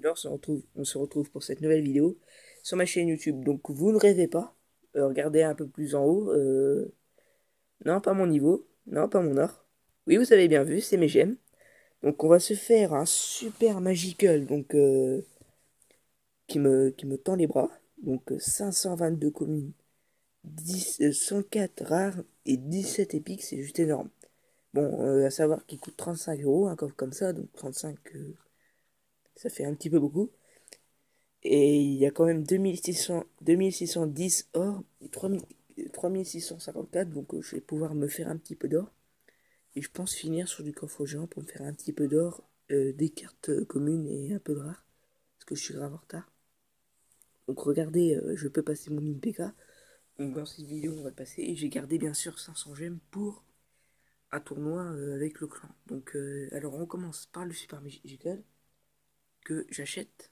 Alors on se retrouve pour cette nouvelle vidéo sur ma chaîne YouTube. Donc vous ne rêvez pas, regardez un peu plus en haut. Non, pas mon niveau, non, pas mon or. Oui, vous avez bien vu, c'est mes gemmes. Donc on va se faire un super magical, donc qui me tend les bras. Donc 522 communes, 104 rares et 17 épiques, c'est juste énorme. Bon, à savoir qu'il coûte 35 euros, un coffre comme ça, donc 35, ça fait un petit peu beaucoup. Et il y a quand même 2610 or et 3654, donc je vais pouvoir me faire un petit peu d'or. Et je pense finir sur du coffre géant pour me faire un petit peu d'or, des cartes communes et un peu de rares, parce que je suis grave en retard. Donc regardez, je peux passer mon IPK. Donc dans cette vidéo, on va le passer. Et j'ai gardé bien sûr 500 gemmes pour un tournoi avec le clan. Donc alors on commence par le Super Magical que j'achète.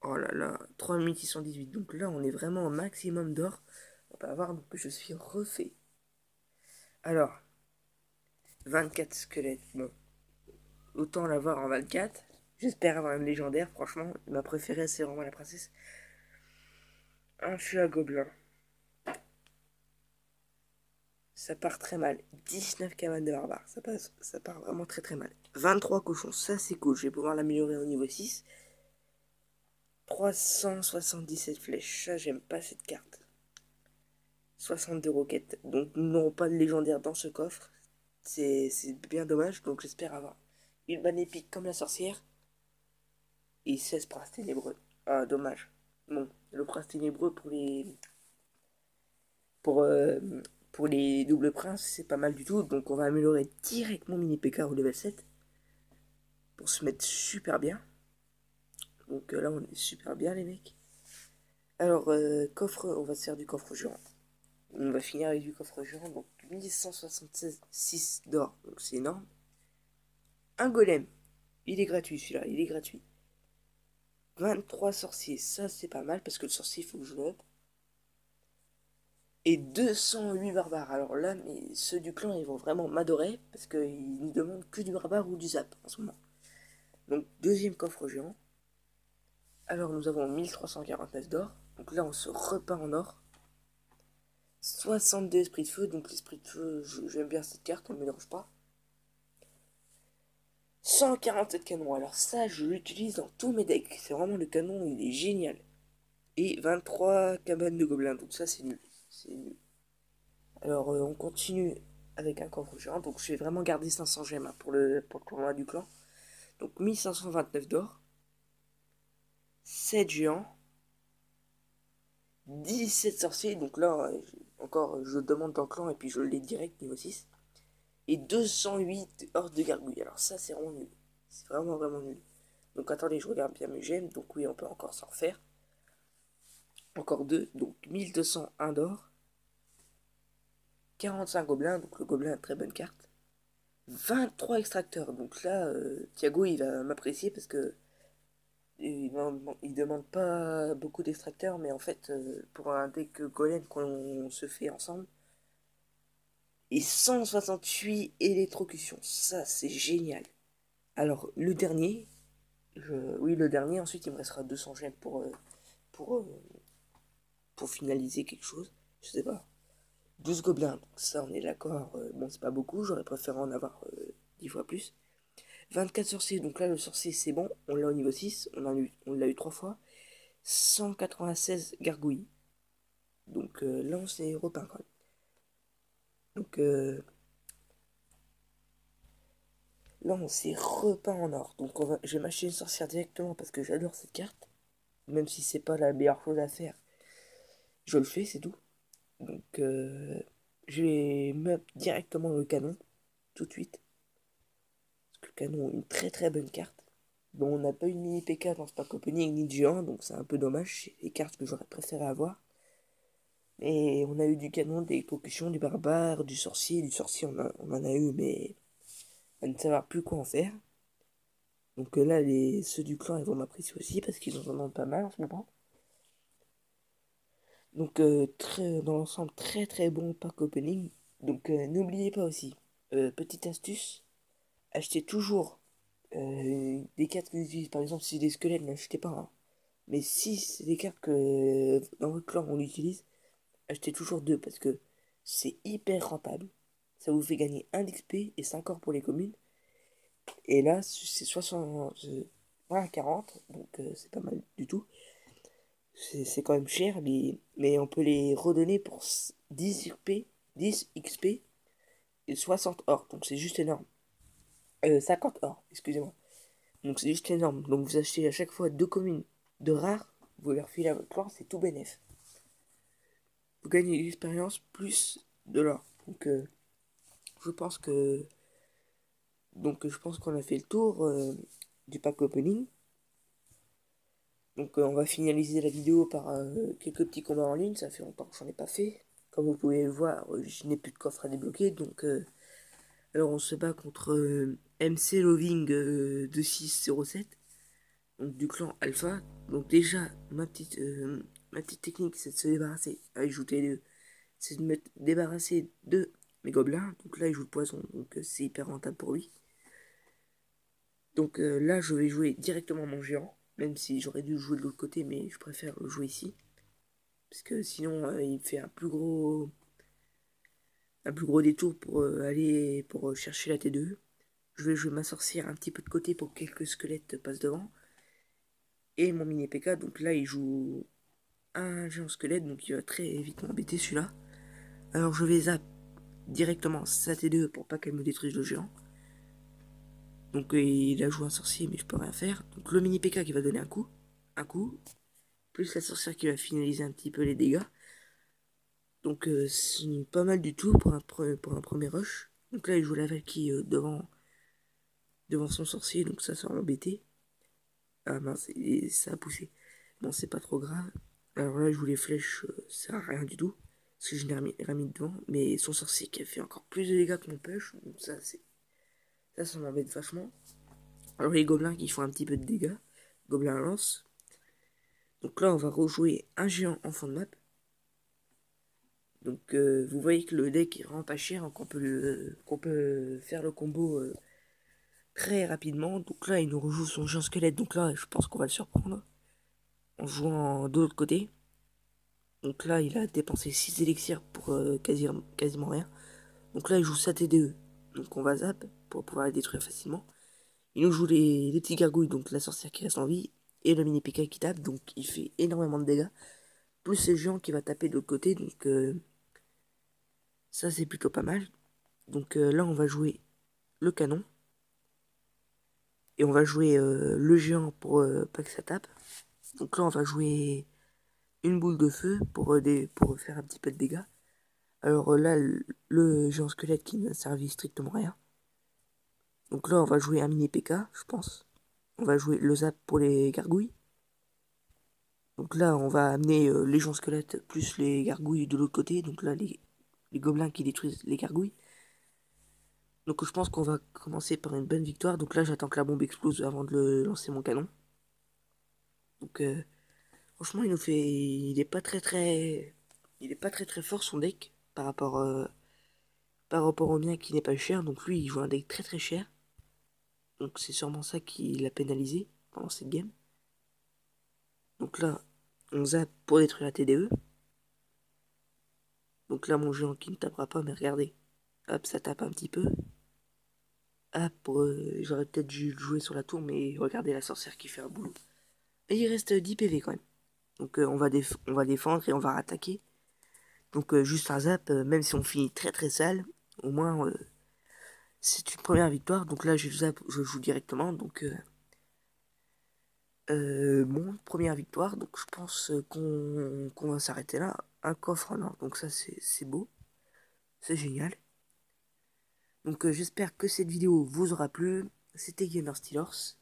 Oh là là, 3618. Donc là, on est vraiment au maximum d'or. On va voir donc, que je suis refait. Alors, 24 squelettes. Bon, autant l'avoir en 24. J'espère avoir une légendaire. Franchement, ma préférée, c'est vraiment la princesse. Un feu à gobelin. Ça part très mal. 19 cabanes de barbares. Ça part vraiment très très mal. 23 cochons. Ça, c'est cool. Je vais pouvoir l'améliorer au niveau 6. 377 flèches. Ça, j'aime pas cette carte. 62 roquettes. Donc, nous n'aurons pas de légendaire dans ce coffre. C'est bien dommage. Donc, j'espère avoir une bonne épique comme la sorcière. Et 16 princes ténébreux. Ah, dommage. Bon, le prince ténébreux pour, euh, pour les doubles princes, c'est pas mal du tout. Donc, on va améliorer directement mini PK au level 7 pour se mettre super bien. Donc, là, on est super bien, les mecs. Alors, coffre, on va se faire du coffre géant. On va finir avec du coffre géant. Donc, 1176 d'or. Donc, c'est énorme. Un golem. Il est gratuit celui-là, il est gratuit. 23 sorciers, ça c'est pas mal parce que le sorcier il faut que je le up. Et 208 barbares. Alors là, mais ceux du clan ils vont vraiment m'adorer parce qu'ils ne demandent que du barbare ou du zap en ce moment. Donc deuxième coffre géant. Alors nous avons 1349 d'or. Donc là on se repeint en or. 62 esprits de feu. Donc l'esprit de feu, j'aime bien cette carte, elle ne me dérange pas. 147 canons. Alors ça je l'utilise dans tous mes decks. C'est vraiment le canon, il est génial. Et 23 cabanes de gobelins. Donc ça c'est nul. C'est nul. Alors on continue avec un coffre géant. Donc je vais vraiment garder 500 gemmes hein, pour le tournoi du clan. Donc 1529 d'or. 7 géants. 17 sorciers. Donc là encore je demande dans le clan et puis je l'ai direct niveau 6. Et 208 hordes de gargouilles. Alors ça c'est vraiment nul. C'est vraiment vraiment nul. Donc attendez, je regarde bien mes gemmes. Donc oui, on peut encore s'en refaire. Encore 2. Donc 1201 d'or. 45 gobelins. Donc le gobelin, très bonne carte. 23 extracteurs. Donc là, Thiago, il va m'apprécier parce que il demande pas beaucoup d'extracteurs, mais en fait, pour un deck golem qu'on se fait ensemble, et 168 électrocutions. Ça, c'est génial. Alors, le dernier, oui, le dernier, ensuite, il me restera 200 gemmes pour, euh, pour finaliser quelque chose. Je sais pas. 12 gobelins, donc ça, on est d'accord. Bon, c'est pas beaucoup, j'aurais préféré en avoir 10 fois plus. 24 sorciers, donc là le sorcier c'est bon, on l'a au niveau 6, on l'a eu 3 fois. 196 gargouilles. Donc là on s'est repeint quand même. Donc là on s'est repeint en or. Donc je vais m'acheter une sorcière directement parce que j'adore cette carte. Même si c'est pas la meilleure chose à faire. Je le fais, c'est tout. Donc je vais me directement le canon tout de suite. Parce que le canon est une très très bonne carte. Bon, on n'a pas eu de mini PK dans ce pack opening ni de géant, donc c'est un peu dommage. C'est les cartes que j'aurais préféré avoir. Et on a eu du canon, des concussions, du barbare, du sorcier. Du sorcier, on en a eu, mais à ne savoir plus quoi en faire. Donc là, ceux du clan, ils vont m'apprécier aussi parce qu'ils en demandent pas mal en ce moment. Donc dans l'ensemble, très très bon pack opening. Donc n'oubliez pas aussi, petite astuce, achetez toujours des cartes que j'utilise, par exemple, si c'est des squelettes, n'achetez pas, hein. Mais si c'est des cartes que dans votre clan on utilise, achetez toujours deux parce que c'est hyper rentable. Ça vous fait gagner 1 d'XP et 5 or pour les communes. Et là, c'est 60, 20 à 40, donc c'est pas mal du tout. C'est quand même cher, mais on peut les redonner pour 10 XP, 10 XP et 60 or. Donc c'est juste énorme. 50 or, excusez-moi. Donc c'est juste énorme. Donc vous achetez à chaque fois deux communes de rares, vous leur filez à votre clan, c'est tout bénef. Vous gagnez de l'expérience plus de l'or. Donc je pense que je pense qu'on a fait le tour du pack opening. Donc on va finaliser la vidéo par quelques petits combats en ligne, ça fait longtemps que j'en ai pas fait. Comme vous pouvez le voir, je n'ai plus de coffre à débloquer, donc alors on se bat contre MC Loving 2607, donc du clan Alpha. Donc déjà, ma petite technique, c'est de se débarrasser, c'est de me débarrasser de mes gobelins. Donc là, il joue le poison, donc c'est hyper rentable pour lui. Donc là, je vais jouer directement mon géant, même si j'aurais dû jouer de l'autre côté, mais je préfère le jouer ici. Parce que sinon, il fait un plus gros détour pour aller pour chercher la T2. Je vais jouer ma sorcière un petit peu de côté pour que quelques squelettes passent devant. Et mon mini PK, donc là, il joue un géant squelette, donc il va très vite m'embêter celui-là. Alors je vais zap directement sa T2 pour pas qu'elle me détruise le géant. Donc il a joué un sorcier, mais je peux rien faire. Donc le mini PK qui va donner un coup, plus la sorcière qui va finaliser un petit peu les dégâts. Donc c'est pas mal du tout pour un premier rush. Donc là il joue la Valkyrie devant son sorcier, donc ça va m'embêter. Ah mince, ça a poussé. Bon, c'est pas trop grave. Alors là je joue les flèches, ça sert à rien du tout. Parce que je l'ai remis devant. Mais son sorcier qui a fait encore plus de dégâts que mon push. Donc ça m'embête vachement. Alors les gobelins qui font un petit peu de dégâts. Gobelins à lance. Donc là on va rejouer un géant en fond de map. Donc vous voyez que le deck est vraiment pas cher, hein, qu'on peut faire le combo très rapidement. Donc là il nous rejoue son géant squelette, donc là je pense qu'on va le surprendre en jouant de l'autre côté. Donc là il a dépensé 6 élixirs pour quasiment rien. Donc là il joue sa TDE, donc on va zap pour pouvoir la détruire facilement. Il nous joue les petits gargouilles, donc la sorcière qui reste en vie, et le mini PK qui tape, donc il fait énormément de dégâts. Plus c'est le géant qui va taper de l'autre côté, donc ça c'est plutôt pas mal. Donc là on va jouer le canon. Et on va jouer le géant pour pas que ça tape. Donc là on va jouer une boule de feu pour faire un petit peu de dégâts. Alors là le géant squelette qui ne servit strictement à rien. Donc là on va jouer un mini PK je pense. On va jouer le zap pour les gargouilles. Donc là on va amener les géants squelettes plus les gargouilles de l'autre côté. Donc là les gobelins qui détruisent les gargouilles. Donc je pense qu'on va commencer par une bonne victoire. Donc là j'attends que la bombe explose avant de lancer mon canon. Donc franchement il est pas très fort son deck par rapport au mien qui n'est pas cher. Donc lui il joue un deck très très cher. Donc c'est sûrement ça qui l'a pénalisé pendant cette game. Donc là on zappe pour détruire la TDE. Donc là mon géant qui ne tapera pas, mais regardez, hop ça tape un petit peu. Hop, j'aurais peut-être dû jouer sur la tour, mais regardez la sorcière qui fait un boulot. Et il reste 10 PV quand même. Donc on va défendre et on va rattaquer. Donc juste un zap, même si on finit très très sale, au moins c'est une première victoire. Donc là je joue directement. Donc bon, première victoire. Donc je pense qu'on va s'arrêter là. Un coffre en or, donc ça c'est beau. C'est génial. Donc j'espère que cette vidéo vous aura plu. C'était Gamer Steelers.